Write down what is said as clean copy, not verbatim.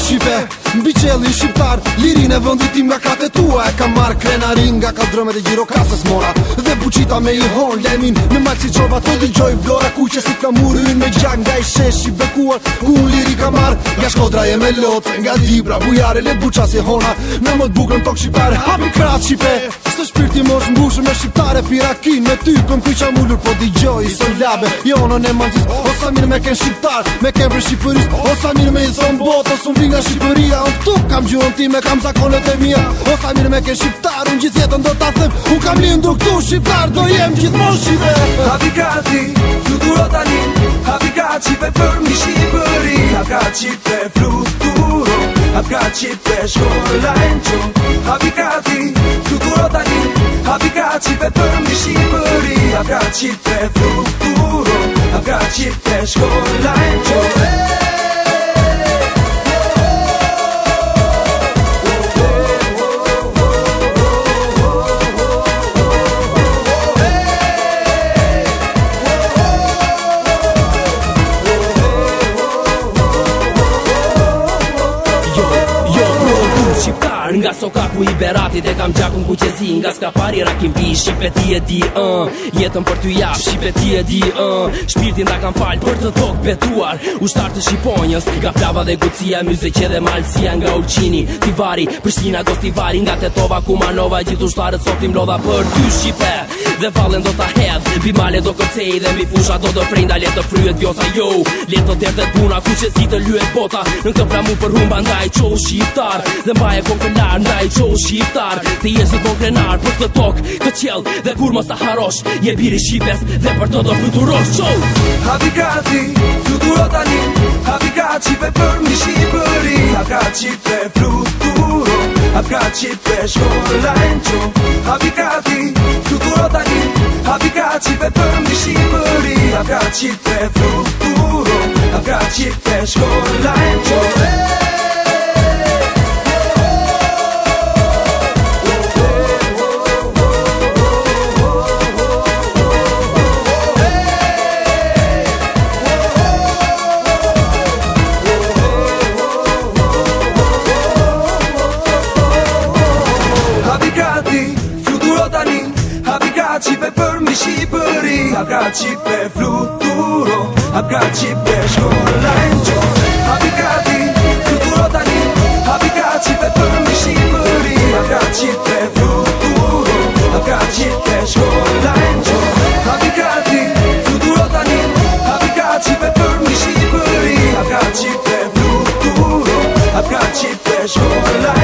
Shqipe, mbi qelli shqiptar, lirin e vëndit tim nga kate tua. E kam marrë krenarin nga kaldrëmet e gjirokasës mora. Dhe buqita me i hon, lemin me malë si qova. Të digjoj vlora kuqe si flamurin me gjak nga i shesh i bekuar. Ku liri ka marrë, nga Shkodra e me lotë. Nga Dibra, bujare, le buqa si hona. Në më të bukën tok shqipare, hapi krat Shqipe. Së shpirti mosh mbushë me shqiptare pirakin. Me ty këm kyqa mullur po digjoj i son labe. Jonën e mantis, osa mirë me ken shqiptar. Me ken për Shqipëris, osa mirë me i son bot. Osa mbi nga Shqipëria, unë tu kam gjuhën ti me kam zakonet e mija. Osa mirë me ken shqiptar, unë gjithë jetën do t'a them. Unë kam lindur këtu shqiptar, do jem gjithmonë Shqipe. Hapi gati, fluturo tani. Hapi gati pe për mi Shqipëri. Hapi gati pe fluturo. Hapi gati pe shkolla e nqo. Hapi gati, fluturo tani. Hapi gati pe për mi Shqipëri. Hapi gati pe fluturo. Hapi gati pe shkolla e nqo. Nga sokaku i beratit e kam gjakun ku qezi. Nga s'ka pari rakim pi, Shqipe ti e di jetën për ty jap, Shqipe ti e di shpirtin da kam fal për të tokë betuar. Ushtar të Shqiponjës, nga plava dhe gucia. Myzeqe dhe malsia nga Ulqini, Tivari, Prishtina, Gostivari. Nga Tetova, Kumanova, gjithë ushtarët sotim lodha për ty Shqipe. Dhe vallen do ta hedh, bimale do kërcej. Dhe mbi fusha do të frejnda, le të fryet vjosa jo. Le të derdhet puna, ku qezi të lyet bota. Në këtë pramu për humba ndaj qohu shqiptar. Dhe mbaje konkular ndaj qohu shqiptar. Të jesh një konkrenar për këtë tokë, këtë qell. Dhe kur mos ta harosh, je biri Shqipes. Dhe për të do fluturosh qohu. Hapi gati, fluturo tani. Hapi gati pe për mi Shqipëri. Hapi gati pe fluturo. Hapi gati pe shkolla e nqo. Hapi gati, fluturo tani. Hapi gati pe për mi Shqipëri. Hapi gati pe fluturo. Hapi gati pe shkolla e nqo. Hapi pe për mi Shqipëri. Hapi gati pe fluturo. Hapi gati pe shkolla e nqo. Hapi gati, fluturo tani. Hapi gati pe për mi Shqipëri. Hapi gati pe fluturo. Hapi gati pe shkolla e nqo. Hapi gati, fluturo tani. Hapi gati pe për mi Shqipëri. Hapi gati pe fluturo. Hapi gati pe shkolla e nqo.